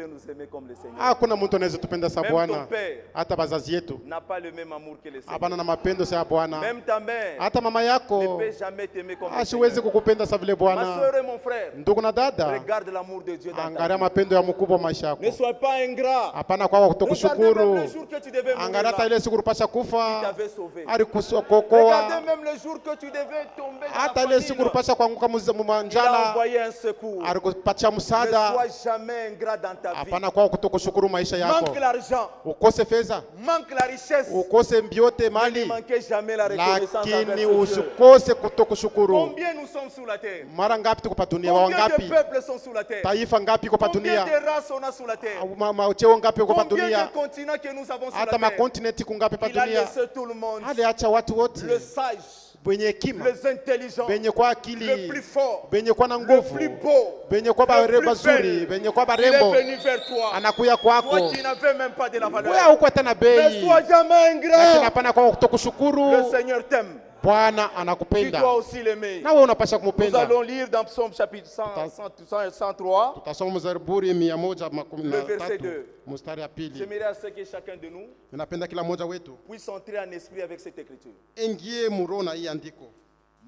nous aimer comme le Seigneur. Hakuna mtu anaweza tupenda sa Même Bwana. ton père Hata bazazi yetu n'a pas le même amour que le Seigneur. hapana na mapendo sa Bwana. Même ta mère Hata mama ne yako peut jamais t'aimer comme le asiwezi Seigneur. kukupenda sa vile Ma Bwana. soeur et mon frère, Ndugu na dada, regarde l'amour de Dieu dans ta angalia vie. mapendo ya mkubwa wa maisha Ne yako. sois pas ingrat. Hapana kwa Regardez même kutokushukuru. le jour que tu devais mourir Angalia hata là, ile siku ulipasha il kufa, t'avait sauvé. alikuokoa. Regardez même le jour que tu devais tomber dans Hata la ile siku famine, ulipasha kuanguka il a mwanjala, envoyé un secours. alikupatia Ne msaada. sois jamais ingrat dans ta vie. Hapana kwa kutokushukuru maisha yako. Manque l'argent, Ukose fedha, manque la richesse, ukose mbiote ne mali, manquez jamais la reconnaissance envers lakini ce Dieu. usikose kutokushukuru. Combien nous sommes sous la terre? Mara ngapi tuko pa dunia? Combien de Wangapi peuples sont sous la terre? taifa ngapi iko pa Combien dunia? de races on a sous la terre? Macheo ngapi iko pa Combien dunia? de continents que nous avons sous la Hata terre? makontinenti kungapi pa Il a dunia? laissé tout le monde, Aliacha watu wote le sage, wenye hekima, les intelligents, benye kwa le akili, plus fort, benye kwa na le nguvu, plus beau, benye kwa le plus bazuri, belle. benye kwa Il barembo, est venu vers toi. anakuya kwako. Toi qui n'avais même pas de la valeur. Wewe hauko tena Ne bei, sois jamais lakini ingrat. hapana kwa kutokushukuru. Le Seigneur t'aime. Bwana Tu anakupenda dois aussi l'aimer. na wewe unapasha Nous kumpenda. allons lire dans Psaume chapitre 103, Tutasoma Zaburi 113 Le verset 2. mstari ya pili. J'aimerais à ce que chacun de nous Ninapenda kila mmoja wetu puisse entrer en esprit avec cette écriture. ingie muro na hii andiko.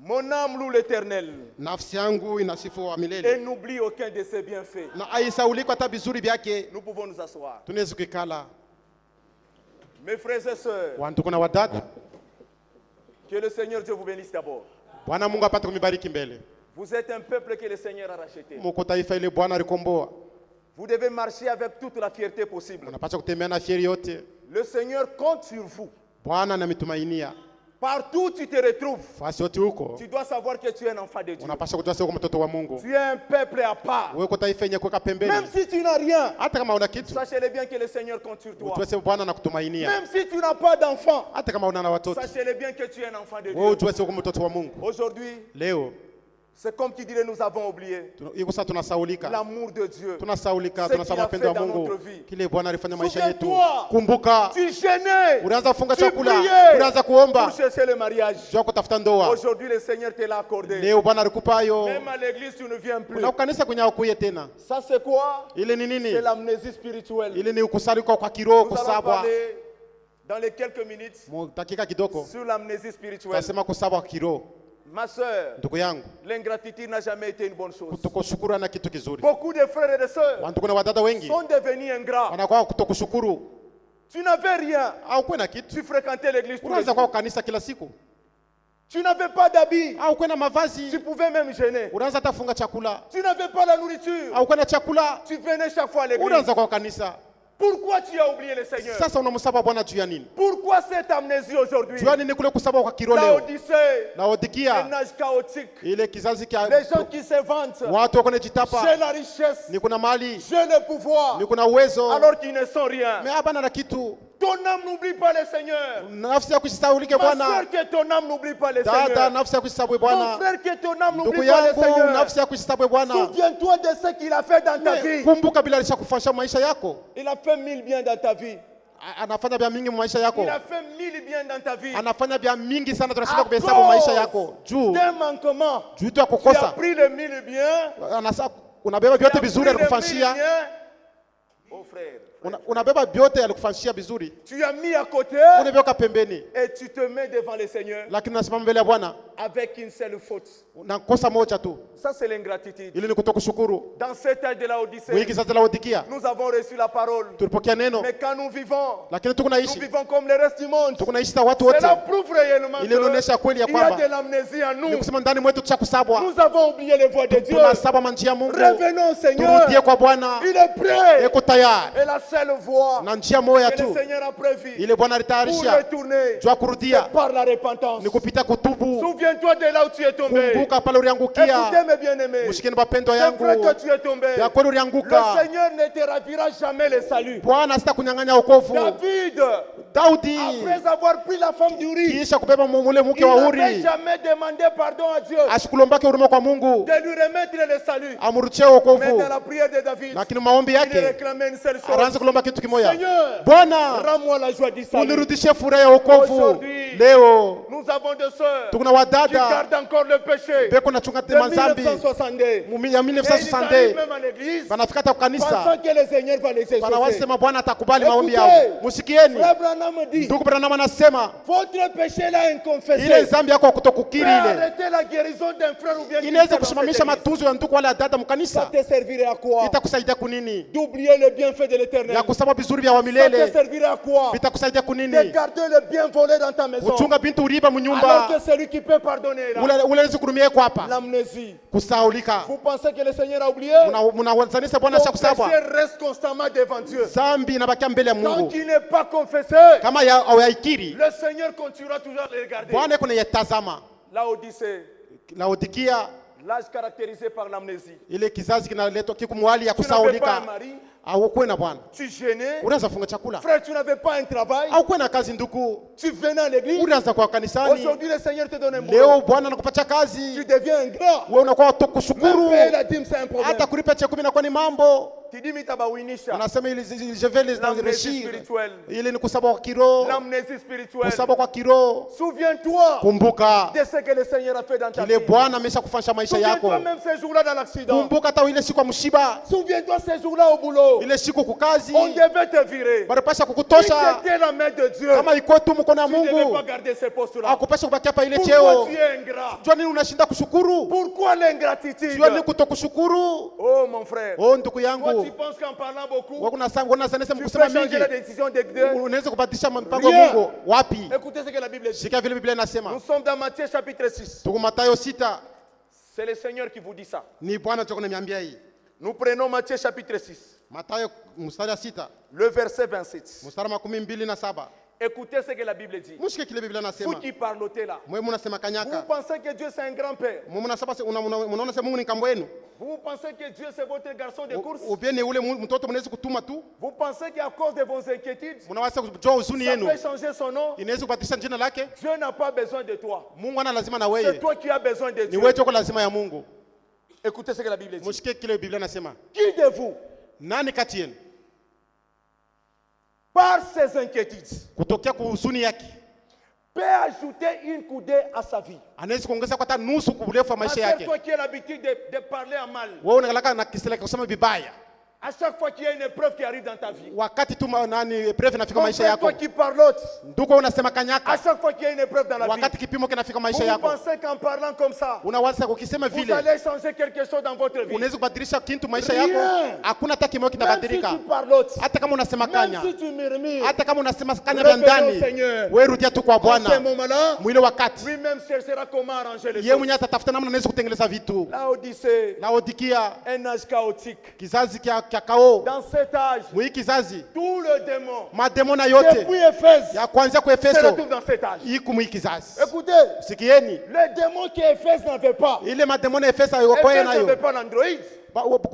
Mon âme loue l'Éternel Nafsi yangu inasifu wa et milele n'oublie aucun de ses bienfaits. na aisaulika hata vizuri vyake. Nous pouvons nous asseoir. Tunaweza kukala Mes frères et sœurs, wandugu na wadada. que le Seigneur Dieu vous bénisse d'abord. Bwana Mungu apate kumibariki mbele. Vous êtes un peuple que le Seigneur a racheté. Muko taifa ile Bwana alikomboa. Vous devez marcher avec toute la fierté possible. Unapaswa kutembea na fieri yote. Le Seigneur compte sur vous. Bwana anamitumainia. Partout où tu te retrouves, Fasi yote huko tu dois savoir que tu es un enfant de Dieu. unapaswa kujua sio mtoto wa Mungu. Tu es un peuple à part. Wewe uko taifa yenye kuweka pembeni. Même si tu n'as rien, Hata kama una kitu, sachez-le bien que le Seigneur compte sur toi. ujue sio Bwana anakutumainia. Même si tu n'as pas d'enfant, Hata kama una na watoto, sachez-le bien que tu es un enfant de wewe Dieu. ujue sio mtoto wa Mungu. Aujourd'hui, Leo c'est comme qui dirait nous avons oublié iko sasa tunasaulika. l'amour de Dieu. Tunasaulika, Ce tunasahau qu'il a mapendo ya fait dans Mungu. notre vie. Kile Bwana alifanya maisha yetu. Souviens-toi. Kumbuka, Tu gênais, unaanza kufunga tu chakula, priais unaanza kuomba, pour chercher le mariage. jua kutafuta ndoa. Aujourd'hui, le Seigneur te l'a accordé. Leo Bwana alikupa hayo. Même à l'église, tu ne viens plus. Na kanisa kwenye hakuye tena. Ça, c'est quoi? Ile ni nini? C'est l'amnésie spirituelle. Ile ni ukusaliko kwa kiroho, Nous allons kusabwa. parler dans les quelques minutes Dakika kidogo sur l'amnésie spirituelle. tunasema kusabwa kiroho. Ma sœur, Ndugu yangu, l'ingratitude n'a jamais été une bonne chose. kutokushukuru na kitu kizuri. Beaucoup de frères et de sœurs Wandugu na wadada wengi sont devenus ingrats. wanakuwa kutokushukuru. Tu n'avais rien. Au kwenda kitu. Tu fréquentais l'église tous les Unaanza kwa jours. kanisa kila siku. Tu n'avais pas d'habits. Au kwenda Tu mavazi. pouvais même gêner. Unaanza tafunga chakula. Tu n'avais pas la nourriture. Au kwenda chakula. Tu venais chaque fois à l'église. Unaanza kwa kanisa. Pourquoi tu as oublié le Seigneur? Sasa unamsaba Bwana juu ya nini? Pourquoi cette amnésie aujourd'hui? Juu ya nini kule kusaba kwa kiroho La leo? Odyssée, un Laodikia, âge chaotique. ile kizazi kia Les gens qui se vantent. watu wako jitapa. J'ai la richesse. Ni kuna mali, J'ai le pouvoir. ni kuna uwezo. Alors qu'ils ne sont rien. Mais hapana na kitu. Ton âme n'oublie pas le Seigneur. Nafsi ya kujisaulike Ma Bwana. soeur, que ton âme n'oublie pas le Dada, Seigneur. nafsi ya kujisabu Mon Bwana. frère, que ton âme Ndugu n'oublie pas le yangu, Seigneur. nafsi ya kujisabu Bwana. Souviens-toi de ce qu'il a fait dans ta vie. Kumbuka bila alishakufanyia maisha yako. Il a fait 1000 biens dans ta vie. Anafanya vya mingi maisha yako. Il a fait 1000 biens dans ta vie. Anafanya vya mingi sana tunashinda À kuhesabu maisha cause yako. Juu d'un manquement, juu ya tu as kukosa. pris les 1000 biens. Unabeba Tu as vyote pris vizuri les 1000 alikufanyia. biens. Oh frère, Unabeba vyote alikufanyia vizuri. tu as mis à côté Unaviweka pembeni. et tu te mets devant le Seigneur Lakini unasimama mbele ya Bwana avec une seule faute. na kosa moja tu. Ça, c'est l'ingratitude. Ili ni kutokushukuru. Dans cet âge de la Odyssée, Wiki sasa Laodikia nous avons reçu la parole. tulipokea neno, Mais quand nous vivons, lakini tuko nous naishi. vivons comme le reste du monde. Tuko naishi na watu wote. Cela prouve réellement Ile inaonyesha qu'il kweli ya y a kwamba de l'amnésie en ni nous. kusema ndani mwetu tushakusabwa. Nous avons oublié les voies de Dieu. Tunasaba manjia ya Mungu. Revenons au Seigneur. Turudie kwa Bwana. Il est prêt. Eko tayari. Et la seule voie Na njia moja que le tu Seigneur a prévue ile Bwana pour alitayarisha retourner jua kurudia par la repentance. ni kupita kutubu. Souviens-toi de là où tu es tombé. Kumbuka pale Écoutez uliangukia. mes bien-aimés. Mshikeni mapendo C'est yangu. vrai que tu es tombé. Ya kweli Le ulianguka. Seigneur ne te ravira jamais le salut. Bwana sita kunyang'anya wokovu. David, Daudi après avoir pris la femme d'Uri, kisha kubeba mule mke il wa n'avait Uri, jamais demandé pardon à Dieu ashikulombake huruma kwa Mungu, de lui remettre le salut. amruchie Mais wokovu. dans la prière de David, Lakini maombi il yake réclamait une seule chose. Araanza kulomba kitu kimoja. Seigneur, Bwana, rends-moi la joie du salut. unirudishie furaha ya wokovu. Aujourd'hui, Leo nous avons des sœurs tukuna qui wadada gardent encore le péché beko nachunga de mazambi 1962. ya Et ils arrivent 1960 même en église banafika hata kanisa pensant que le Seigneur va les exaucer. wanawasema Bwana atakubali maombi Écoutez, yao. Musikieni, Frère Branham dit, ndugu Branham anasema votre péché là ile inconfessé zambi yako ya peut kutokukiri ile arrêter la guérison d'un frère ou bien d'une inaweza sœur dans kusimamisha cette église. matunzo ya ndugu wale ya dada Ça mkanisa. te servirait à quoi? Itakusaidia kunini? D'oublier le bienfait de l'éternel. Ya kusema vizuri vya wa Ça te milele servirait à quoi? vitakusaidia De kunini? garder le bien volé dans ta maison. Kuchunga bintu uriba Alors munyumba que celui qui peut pardonner là, ule kurumia kwa hapa l'amnésie. kusaulika. Vous pensez que le Seigneur a oublié? Mnawazanisa Bwana Ton ashakusabwa. péché reste constamment devant Dieu. Zambi inabakia mbele ya Tant Mungu. qu'il n'est pas confessé, Kama hayaikiri, le Seigneur continuera toujours à le regarder. Bwana yuko anayetazama. Laodicée, Laodikia, l'âge caractérisé par l'amnésie. ile kizazi kinaletwa kikumwali ya Tu n'avais pas un kusaulika. mari, Au kuwe na Bwana, tu gênais. unaanza funga chakula. Frère, tu n'avais pas un travail, Au kuwe na kazi ndugu, tu venais à l'église. unaanza kwa kanisani. Aujourd'hui, le Seigneur te donne un boulot. Leo Bwana anakupatia Tu kazi, deviens ingrat. wewe unakuwa Même kutokushukuru. payer la dîme, c'est un problème. Hata kulipa chekumi inakuwa ni mambo. Tu dis, mitabawinisha. Unasema ili je vais les L'amnésie enrichir. spirituelle. Ile ni kusaba kwa kiroho, L'amnésie spirituelle. kusaba kwa kiroho. Souviens-toi Kumbuka de ce que le Seigneur a fait dans ta vie. kile Bwana amesha kufanya maisha yako. Souviens-toi même ces jours-là dans l'accident. Kumbuka hata ile siku ya mshiba, Souviens-toi ces jours-là au boulot. ile siku kukazi, On devait te virer. barapasha Si kukutosha. c'était la main de Dieu, Kama iko tu mkono wa tu ne devais pas Mungu, garder ces postes-là. akupasha kubaki hapa ile Pourquoi cheo. tu es ingrat? Jua nini unashinda kushukuru? Pourquoi l'ingratitude? Jua nini kutokushukuru? Oh mon frère, Oh ndugu toi yangu, tu penses qu'en parlant beaucoup, wewe unasema tu kusema peux changer mingi, la décision de Dieu. unaweza kubadilisha mpango wa Rien. Mungu. Wapi? Écoutez ce que la Bible dit. Shika vile Biblia Nous inasema. sommes dans Matthieu chapitre 6. Tuko Mathayo 6, C'est le Seigneur qui vous dit ça. ni Bwana tuko niambia hii. Nous prenons Matthieu chapitre 6, Mathayo mstari wa 6, le verset 27. mstari wa 27. Écoutez ce que la Bible dit. Mushike kile Biblia Vous inasema. qui parlotez là, Mwe mnasema vous kanyaka. pensez que Dieu c'est un grand-père. Mwe mnasema unaona sema Mungu ni kambo yenu. Vous pensez que Dieu c'est votre garçon de course. Ubieni ule mtoto mnaweza kutuma tu. Vous pensez qu'à cause de vos inquiétudes, Mnaweza kujua huzuni ça yenu. peut changer son nom. Inaweza kubadilisha jina lake. Dieu n'a pas besoin de toi. Mungu ana lazima na C'est wewe. toi qui as besoin de Ni Dieu. wewe tuko lazima ya Mungu. Écoutez ce que la Bible dit. Mushike kile Biblia inasema. Qui de vous, Nani kati yenu par ses inquiétudes, kutokea kwa huzuni yake peut ajouter une coudée à sa vie? anaweza kuongeza kwa hata nusu kwa urefu wa Ma maisha sœur, yake? toi qui as l'habitude de parler en mal, Wewe unakalaka na kisela kusema vibaya. à chaque fois qu'il y a une épreuve qui arrive dans ta vie, Wakati tu nani preve nafika mon maisha frère, yako. toi qui parlotes, Ndugu unasema à kanyaka. chaque fois qu'il y a une épreuve dans la vie, Wakati kipimo kinafika vous maisha yako. pensez qu'en parlant comme ça, Unawaza ukisema vous vile allez changer quelque chose dans votre vie. unaweza kubadilisha kitu maisha Rien. yako. Hakuna hata kimoja Même si kitabadilika. tu parlotes, Hata kama unasema même kanya, si tu murmures, hata kama unasema kanya vya revenons au ndani, Seigneur. wewe rudia tu kwa En ce Bwana. moment-là, Mwile wakati lui-même cherchera comment arranger les yeye choses. mwenyewe atatafuta namna anaweza kutengeneza vitu. Laodicée, Laodikia, un âge chaotique. kizazi kya kao. Dans cet âge, Mwi kizazi tout le démon, mademona yote depuis Éphèse, ya kuanzia kwa se Efeso retrouve dans cet âge. iko mwi kizazi. Écoutez, Sikieni, les démons qu'Éphèse n'avait pas, ile mademona ya Efeso yokoe Éphèse n'avait nayo. pas l'Android.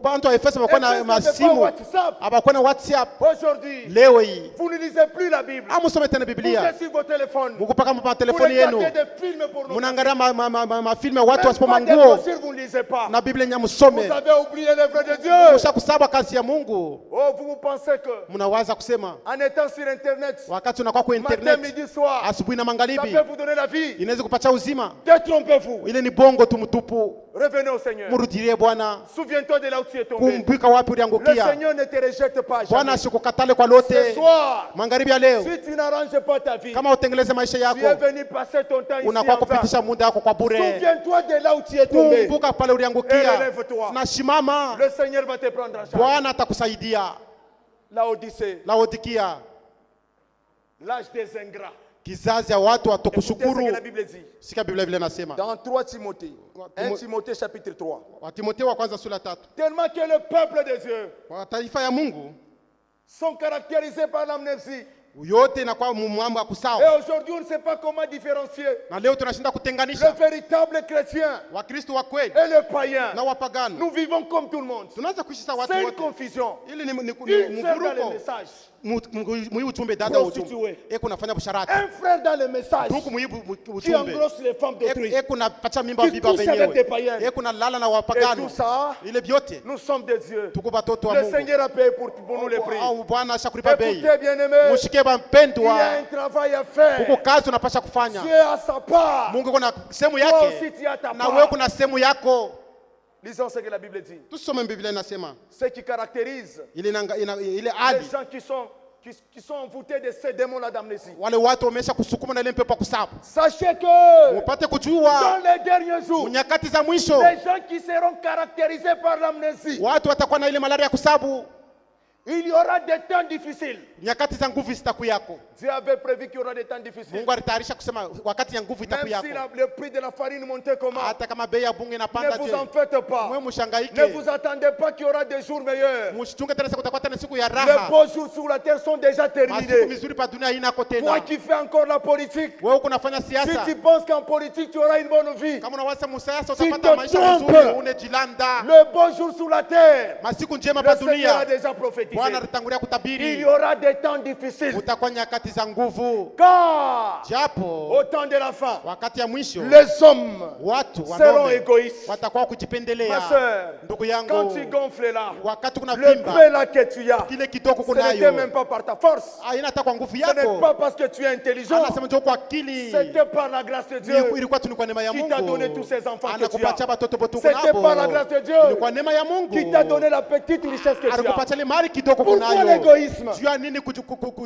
Bantu wa Efeso wakuwa na Éphèse n'avait pas masimu, WhatsApp. abakuwa na WhatsApp. Aujourd'hui, Leo hii vous ne lisez plus la Bible. amusome tena Vous Biblia, êtes sur vos téléphones. mukupaka Vous matelefoni yenu, regardez des films pour nous. munaangalia mafilmu ya watu Même wasipo pas des manguo brochures, vous ne lisez pas. na Biblia nya Vous musome. avez oublié l'œuvre de Dieu. Mushakusaba kazi ya Mungu. Oh, vous pensez que Mnawaza kusema en étant sur Internet, wakati unakuwa kwa matin, internet midi, soir, asubuhi na ça magharibi peut vous donner la vie. inaweza kupacha uzima. Détrompez-vous. Ile ni bongo tu mtupu. Revenez au Seigneur. Murudilie Bwana, Souviens-toi de là où tu es tombé. kumbuka wapi Le uliangukia. Seigneur ne te rejette pas Bwana jamais. asikukatale kwa Ce lote. soir, Magharibi ya leo, si tu n'arranges pas ta vie, kama utengeleze maisha tu es yako, venu passer ton temps ici unakuwa en vain. kupitisha muda wako kwa bure. Souviens-toi de là où tu es tombé. Kumbuka pale uliangukia Relève-toi. na shimama. Le Seigneur va te prendre en charge. Bwana atakusaidia. Laodicée, Laodikia, l'âge des ingrats. kizazi ya watu Écoutez ce que watokushukuru. la Bible dit. Sika Biblia vile nasema. Dans 3 Timothée, 1 Timo- Timothée chapitre 3. Wa Timotheo wa kwanza sura 3. Tellement que le peuple de Dieu Wa taifa ya Mungu sont caractérisés par l'amnésie. yote inakuwa mumwambo wa Et kusahau. aujourd'hui, on ne sait pas comment différencier Na leo tunashinda le kutenganisha véritable chrétien Wakristo wa kweli et le païen. na wapagano. Nous vivons comme tout le monde. Tunaanza kuishi sawa watu C'est une wote. confusion. Ili ni Une seule dans les mvuruko. messages. muibu ujumbe dada ujumbe Prostituée. eko nafanya busharati Un frère dans le message ndugu muibu qui ujumbe engrosse les femmes d'autrui. eko napacha mimba Qui biba couche avec des wenyewe païens. eko nalala na Et wapagano tout ça, ile vyote nous sommes des dieux. tuko batoto wa Le Mungu Seigneur a payé pour nous les prix. au Bwana ashakulipa bei Écoutez, bien-aimés, mushike il y a bampendwa un travail à faire. kuko kazi unapasha kufanya Dieu a sa part. Mungu kuna sehemu Toi aussi, yake tu as ta na wewe part. kuna sehemu yako. Lisons ce que la Bible dit. Tusome Biblia inasema Ce qui caractérise ile ile les hali gens qui sont envoûtés de ces démons-là d'amnésie. wale watu wamesha kusukuma na ile mpepo ya kusabu. Sachez que Mupate dans kujua les derniers jours, nyakati za mwisho les gens qui seront caractérisés par l'amnésie, watu watakuwa na ile malaria ya kusabu. il y aura des temps difficiles. Nyakati za nguvu zitakuyako. Dieu avait prévu qu'il y aura des temps difficiles. Mungu alitayarisha kusema wakati ya nguvu Même si itakuyako. le prix de la farine montait comment, Hata kama bei ya bunge inapanda ne vous je, en faites pas. mwe Ne mushangaike. vous attendez pas qu'il y aura des jours meilleurs. Mshtunge tena siku kutakuwa tena siku ya Les raha. beaux jours sur la terre sont déjà Masiku terminés. mizuri pa dunia haina Toi tena. qui fais encore la politique, Wewe uko unafanya si siasa. tu penses qu'en politique tu auras une bonne vie, Kama unawasa msiasa Si utapata te maisha trompes, mazuri unejilanda. le beau jour sur la terre, Masiku njema le pa Seigneur a dunia. déjà prophétisé. Bwana alitangulia Il y kutabiri. aura des temps difficiles. Utakuwa nyakati za nguvu. Car Japo au temps de la fin, wakati ya mwisho les hommes watu seront wanaume égoïstes. watakuwa Ma kujipendelea. soeur, Ndugu quand yangu, tu gonfles là, wakati kuna le peu pimba là que tu as, kile kidogo ce n'était kunayo même pas par ta force. haina hata kwa nguvu Ce n'est yako, pas parce que tu es intelligent. anasema njoo kwa akili. C'était par la grâce de Dieu Ilikuwa tu ni kwa neema ya qui t'a donné tous Mungu ces enfants que tu anakupatia as. watoto botuko C'était nabo. par la grâce de Dieu Ilikuwa neema ya Mungu qui t'a donné la petite richesse que tu as. alikupatia ile mali kidogo Pourquoi kunayo. l'égoïsme? Juu ya nini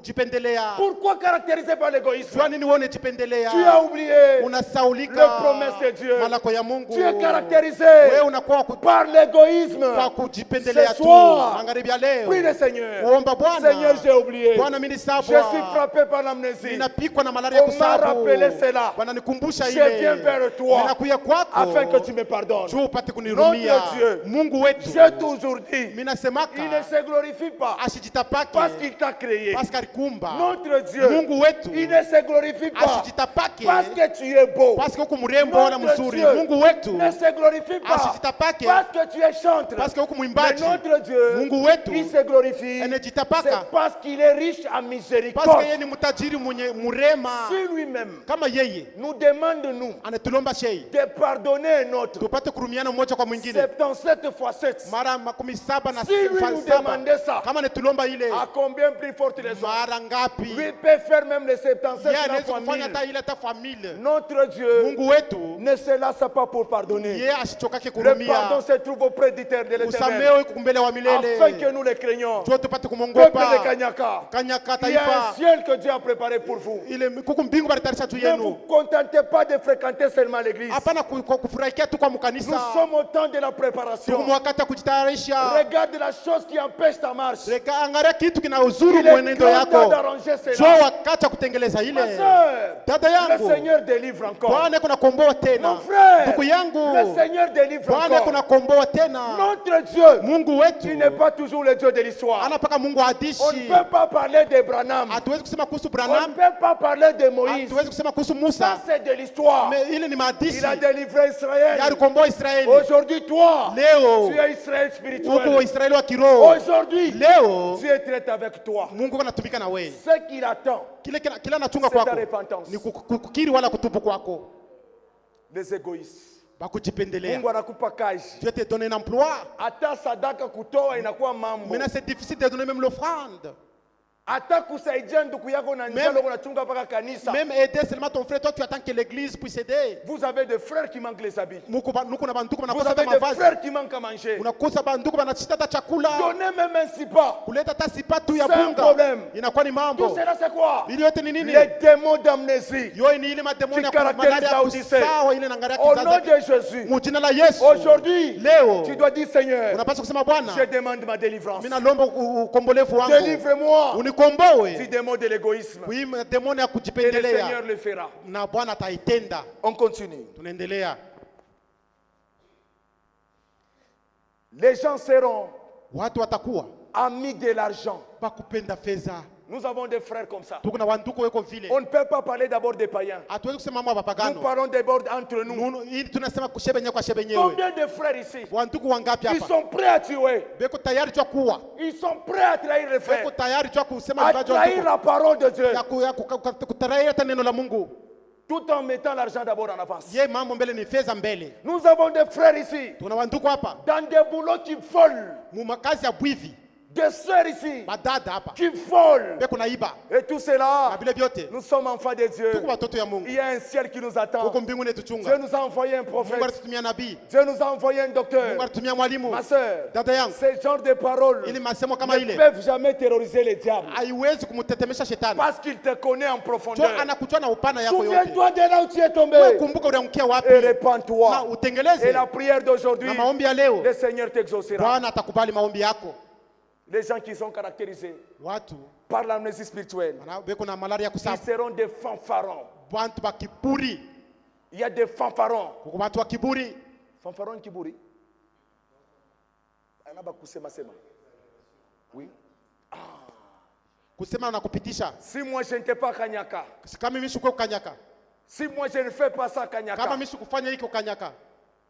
kujipendelea? Pourquoi caractérisé par l'égoïsme? Juu ya nini wewe unajipendelea? Tu as oublié Unasaulika le promesse de Dieu. malako ya Mungu. Tu es caractérisé Wewe unakuwa par l'égoïsme. kwa kujipendelea Ce tu. soir, Magharibi ya leo prie le Seigneur. muomba Bwana. Seigneur, j'ai oublié. Bwana mimi Je nisabwa. suis frappé par l'amnésie. Ninapikwa na malaria ya On m'a kusabu. rappelé cela. Bwana nikumbusha Je ile. viens vers toi Ninakuja kwako. afin que tu me pardonnes. Juu upate kunirumia. Notre Dieu. Mungu wetu. J'ai toujours dit, Mimi nasemaka il ne se glorifie pas asijitapake parce qu'il t'a créé. parce qu'alikumba. Notre Dieu, Mungu wetu il ne se glorifie pas asijitapake parce que tu es beau. parce que uko mrembo wala Notre mzuri. Dieu Mungu wetu ne se glorifie pas asijitapake parce que tu es chantre. parce que uko Mais mwimbaji. notre Dieu, Mungu wetu il se glorifie. anajitapaka C'est parce qu'il est riche en parce miséricorde. que yeye ni mtajiri mwenye mrema. Si lui-même Kama yeye nous demande, nous, anatulomba shei de pardonner un autre tupate kurumiana mmoja kwa mwingine 77 fois 7, mara 17 na si lui nous 7. demandait ça, Kama anatulomba ile à combien plus forte les autres? mara ngapi? Lui peut faire même les 77 Yeye la anaweza fois kufanya 1000. hata ile hata famille. Notre Dieu Mungu wetu ne se lasse pas pour pardonner. yeye asichokake Le kurumia. pardon se trouve auprès de l'Éternel, Usamehe uko mbele wa milele. afin que nous les craignons. Njoo tupate Peuple de kumwongopa. Kanyaka, Kanyaka il y a un taifa ciel que Dieu a préparé pour vous. ile kuku mbingu baritarisha juu Ne vous yenu. contentez pas de fréquenter seulement l'église. Hapana kufurahikia tu kwa Nous mkanisa. sommes au temps de la préparation. Tuko wakati wa kujitayarisha. Regarde la chose qui empêche ta marche. Reka angalia kitu kina uzuru Il est mwenendo grand temps yako. d'arranger Njoo cela. wakati wa kutengeleza Ma ile. soeur, Dada le yangu. Seigneur délivre encore. Bwana kuna komboa Mon tena. frère, Ndugu yangu. le Seigneur délivre Bwana kuna encore. komboa tena. Notre Dieu, Mungu wetu il n'est pas toujours le Dieu de l'histoire. anapaka Mungu On ne adishi. peut pas parler de Branham. Hatuwezi kusema kuhusu On ne Branham. peut pas parler de Moïse. Hatuwezi kusema kuhusu Ça, Musa. c'est de l'histoire. Me- ile ni maadishi. Il a délivré Israël. Alikomboa Israeli. Aujourd'hui, toi, Leo tu es Israël uko spirituel. Israeli wa kiroho. Aujourd'hui, Leo Dieu traite avec toi. Mungu anatumika na wewe. Ce qu'il attend, Kile anachunga c'est ta kwako repentance. ni kukiri wala kutubu kwako. Les égoïstes. Bakujipendelea. Mungu anakupa kazi. Dieu te donne un emploi. Hata sadaka kutoa inakuwa mambo. Maintenant c'est difficile de donner même l'offrande. Hata kusaidia ndugu yako na Même- njalo unachunga mpaka kanisa. Même aider seulement ton frère, toi tu attends que l'église puisse aider. Vous avez des frères qui manquent les habits. Nuko na banduku Vous banakosa avez hata des mavazi. frères qui manquent à manger. Unakosa banduku banachita hata chakula. Donnez même un sipa. Kuleta hata sipatu ya C'est un bunga. problème. Inakuwa ni Tout mambo. cela c'est quoi? Ili yote ni nini? Les démons d'amnésie. Yote ni ile mademoni ya Qui caractérise malaria la Odyssée. kusawa ile nangaria Au nom kizazi. de Jésus. Mujina la Yesu. Aujourd'hui, Leo tu dois dire Seigneur, unapaswa kusema Bwana, je demande ma délivrance. mimi nalomba ukombolevu wangu. Délivre-moi Unikomboe. du démon de l'égoïsme. Oui, demoni ya Et le kujipendelea. Seigneur le fera. Na Bwana ataitenda. On continue. Tunaendelea. Les gens seront Watu watakuwa amis de l'argent. bakupenda fedha. Nous avons des frères comme ça. tuko na wanduku weko vile. On ne peut pas parler d'abord des païens. Hatuwezi kusema mambo ya Nous wapagano. parlons d'abord entre nous. Hii tunasema kushebenyewe kwa shebenyewe. Combien de frères ici? Wanduku wangapi Ils hapa? sont prêts à tuer. Beko tayari tu kuua. Ils sont prêts à trahir les Beko frères. tayari tu kusema À vibaji trahir wanduku. la parole de Dieu. Ya kutarahia hata neno la Mungu. Tout en mettant l'argent d'abord en avance. Ye mambo mbele ni fedha mbele. Nous avons des frères ici. Tuna wanduku hapa. Dans des boulots qui volent. Mu makazi ya bwivi. Des sœurs ici. Badada hapa. Qui volent. Beko naiba. Et tout cela. Na vile vyote. Nous sommes enfants de Dieu. Tuko watoto ya Mungu. Il y a un ciel qui nous attend. Huko mbinguni Dieu tuchunga. nous a envoyé un Mungu prophète. alitutumia nabii. Dieu nous a envoyé un Mungu docteur. alitumia mwalimu. Ma sœur, Dada yangu. ce genre de paroles Ili masemo kama ne ile peuvent jamais terroriser les diables. haiwezi kumtetemesha shetani. Parce qu'il te connaît en Jo profondeur. anakujua na upana yako yote. Souviens-toi de là où tu es Wewe tombé. kumbuka uliangukia wapi Et na répands-toi. Et utengeleze. la prière d'aujourd'hui, Na maombi ya leo le Seigneur t'exaucera. Bwana atakubali maombi yako. Les gens qui sont caractérisés Watu par l'amnésie spirituelle, beko na malaria ya ils kusafu. seront des fanfarons. Bantu ba kiburi. Il y a des fanfarons. Kuko watu wa kiburi. Fanfaron ni kiburi. Anaba kusema sema. Oui. Kusema na kupitisha. Si moi je ne t'ai pas Kanyaka, Kama mimi sikuwa kukanyaka. si moi je ne fais pas ça Kama Kanyaka, mimi sikufanya hiki kukanyaka.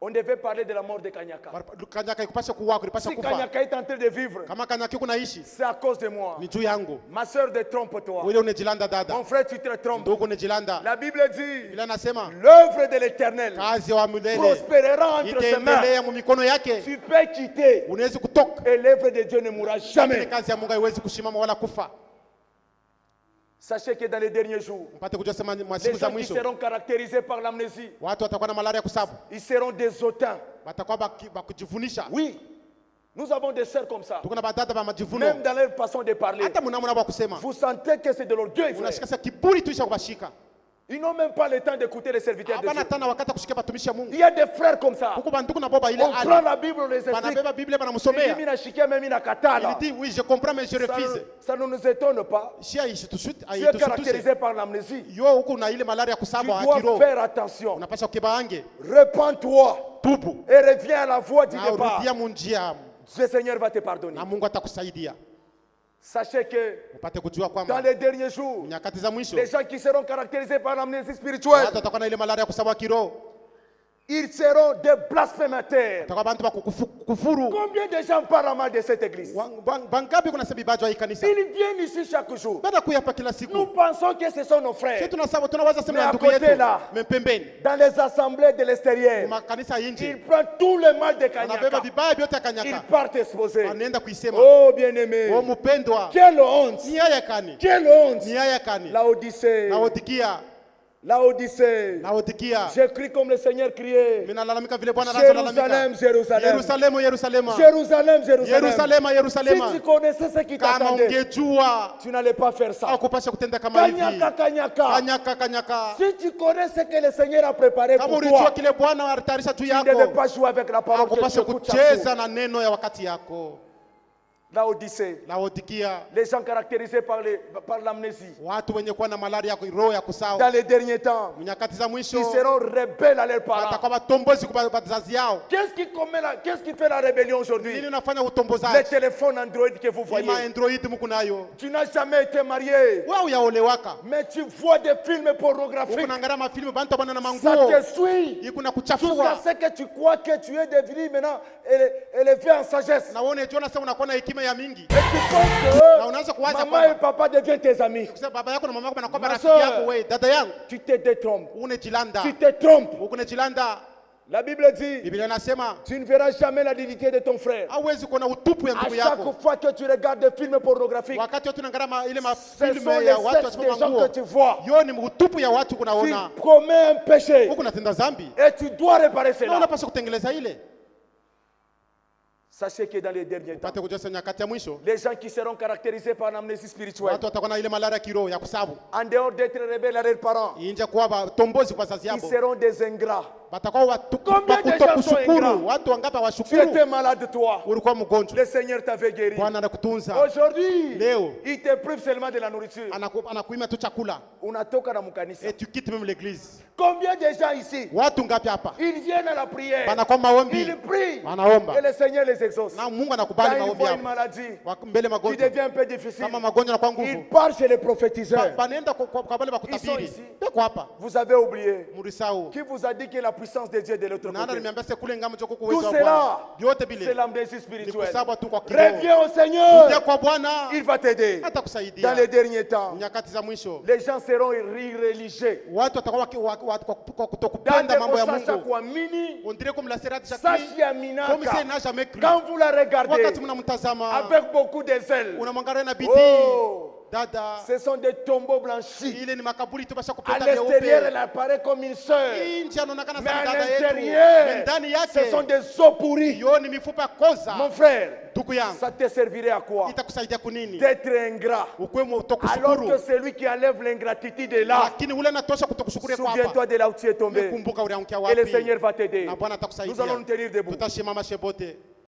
on devait parler de la mort de Kanyaka. Kanyaka ikupasha kuwa, kulipasha Si kufa. Kanyaka est en train de vivre, Kama kanyaka uko naishi c'est à cause de moi. ni juu yangu. Ma soeur, détrompe-toi. Wewe unajilanda dada. Mon frère, tu te trompes. Ndugu unajilanda. La Bible dit, Bila nasema l'œuvre de l'Éternel kazi ya milele prospérera entre ses mains. itaendelea mu mikono yake. Tu peux quitter Unaweza kutoka. et l'œuvre de Dieu ne mourra Ile jamais. kazi ya Mungu haiwezi kushimama wala kufa. Sachez que dans les derniers jours, Mpate kujua sema les masiku za gens qui mwisho seront caractérisés par l'amnésie, watu watakuwa na malaria kusabu. ils seront des hautains. Watakuwa bakujivunisha. Oui, nous avons des sœurs comme ça. Tuko na badada ba majivuno. Même dans leur façon de parler, Hata mnamuna ba kusema. vous sentez que c'est de l'orgueil, frère. Unashika sasa kiburi tuisha kubashika. Ils n'ont même pas le temps d'écouter les serviteurs de Hapana Dieu. tana wakati kushikia batumishi ya Mungu. Il y a des frères comme ça. Huko banduku na baba ile On prend ali. la Bible, on les explique. Banabeba Biblia Il dit, banamsomea. mina shikia, mais mina katala. Il dit oui, je comprends mais je refuse. Ça ne nous étonne pas. Shia ishitushut, Tu es aitushutuse. caractérisé par l'amnésie. Yo huko na ile malaria Tu kusabu dois akiro. faire attention. Unapaswa kukibaange. Repends-toi Tubu. et reviens à la voie du Na départ. urudia munjia Le Seigneur va te pardonner. na Mungu atakusaidia. Sachez que Upate kujua dans kwamba les derniers jours, nyakati za mwisho les gens qui seront caractérisés par l'amnésie spirituelle, watu watakuwa na ile malaria kusabu akiro. ils seront des blasphémateurs. Watakuwa bantu ba kufuru. Combien de gens parlent mal de cette église? Bangapi kuna sabibaji wa hii kanisa? Ils viennent ici chaque jour. Bana kuya hapa kila Nous siku. pensons que ce sont nos Sisi frères. tunawaza sema Mais à ndugu côté yetu. là, Mpembeni. dans les assemblées de l'extérieur, Makanisa ya ils nje. prennent tout le mal de Wanabeba Kanyaka. vibaya vyote ya Ils Kanyaka. partent exposer. Wanaenda kuisema. Oh bien-aimé, O mpendwa. quelle honte! Ni haya kani. Quelle honte! Ni haya kani. La Odyssée. Laodikia. La Odyssée. Laodikia. J'ai cru comme le Seigneur criait. Mimi nalalamika vile Bwana analalamika. Jérusalem, Jérusalem. Yerusalemu, Yerusalema. Jérusalem, Jérusalem. Yerusalema, Yerusalema. Si tu connaissais ce qui Kama t'attendait, ungejua tu n'allais pas faire ça. hakupasha kutenda kama hivi. Kanyaka, Kanyaka. Kanyaka, kanyaka. Si tu connais ce que le Seigneur a préparé Kama pour ulijua toi, kile Bwana alitayarisha juu tu ne devais yako. pas jouer avec la parole que tu Hakupasha écoutes chaque kucheza jour. na neno ya wakati yako. La Odyssée. Laodikia. Les gens caractérisés par l'amnésie. Watu wenye kuwa na malaria ya roho ya kusahau. Dans les derniers temps, Nyakati za mwisho ils seront rebelles à leurs parents. watakuwa watombozi kwa wazazi yao. Qu'est-ce qui fait la rébellion aujourd'hui? Nini unafanya Les utombozaji? téléphones Android que vous Ni voyez. maandroid mko nayo. Tu n'as jamais été marié, Wewe uyaolewaka. mais tu vois des films Huko pornographiques. naangalia mafilmu bantu bwana na Ça manguo. te suit Iko na jusqu'à kuchafua. ce que tu crois que tu es devenu maintenant élevé en sagesse. Na uone Jona sasa unakuwa na hekima ya mingi. Et tu penses Na unaanza que kuwaza maman kwamba et papa deviennent tes amis. kusema baba yako na mama yako wanakuwa Ma rafiki soeur. yako wewe. Dada yangu, Tu te détrompes. unajilanda. Tu te trompes. Unajilanda. La Bible dit, Biblia inasema tu ne verras jamais la dignité de ton frère. hauwezi kuona utupu ya À ndugu chaque yako. fois que tu regardes des films pornographiques, Wakati wote unaangalia ile ce mafilmu sont ya les watu sexes des wasema gens nguo. que tu vois. Yo ni utupu ya watu Tu kunaona. commets un péché Huko unatenda dhambi. et tu dois réparer Na cela. unapaswa kutengeleza ile. Sachez que dans les derniers temps, Upate kujua sasa nyakati ya mwisho les gens qui seront caractérisés par l'amnésie spirituelle, watu watakuwa na ile malaria ya kiroho ya kusabu. en dehors d'être rebelles à leurs parents, Inje kuwa watombozi kwa wazazi ils yao. seront des ingrats. Watakuwa Combien de gens sont kutokushukuru. ingrats? Watu wangapi Tu hawashukuru? étais malade, toi. Ulikuwa mgonjwa. Le Seigneur t'avait guéri. Bwana anakutunza. Aujourd'hui, Leo il te prive seulement de la nourriture. anakuima tu chakula. Unatoka na mkanisa. Et tu quittes même l'église. Combien de gens ici, Watu ngapi hapa? ils viennent à la prière, Wanakuwa maombi. ils prient, Wanaomba. et le Seigneur les exauce. na Mungu Quand anakubali il maombi voit une yao. maladie Mbele qui magonjwa devient un peu difficile, kama magonjwa na kwa il nguvu part chez les prophétiseurs. banaenda kwa wale wa Ils sont kutabiri. ici. Beko hapa Vous avez oublié. murisao. Qui vous a dit que la puissance de Dieu est de l'autre Nana côté? nimeambia sasa kule ngamo choko Tout kuweza cela, Bwana. Vyote c'est bile. l'amnésie Ni spirituelle. kusaba tu kwa kiroho. Reviens au Seigneur. Kuja kwa Bwana Il va t'aider. hata Dans kusaidia. les derniers temps, Nyakati za mwisho. les gens seront irreligieux. Watu watakuwa kwa Dans kutokupenda mambo ya des Mungu. quoi mini, On dirait comme la serate Sachi Jacques. Aminaka. Comme si elle n'a jamais cru. Quand vous la regardez Wakati mnamtazama avec beaucoup de zèle, unamwangalia na bidii. oh, Dada ce sont des tombeaux blanchis. ile ni makaburi tu basha À kupenda l'extérieur, elle vyeupe. apparaît comme une sœur. Nje anaonekana Mais sana à dada yetu. l'intérieur, Mais ndani ce sont yake des os pourris. yo ni mifupa koza. Mon frère, Ndugu yangu, ça te servirait à quoi? itakusaidia kunini? D'être ingrat. Ukwe Alors utokushukuru. que celui qui enlève l'ingratitude est là. Lakini ule natosha kutokushukuru kwa Souviens-toi hapa. de là où tu es tombé. Kumbuka uliangukia Et le wapi. Seigneur va t'aider. Na Bwana Nous atakusaidia. allons nous tenir debout. Tutasimama shebote.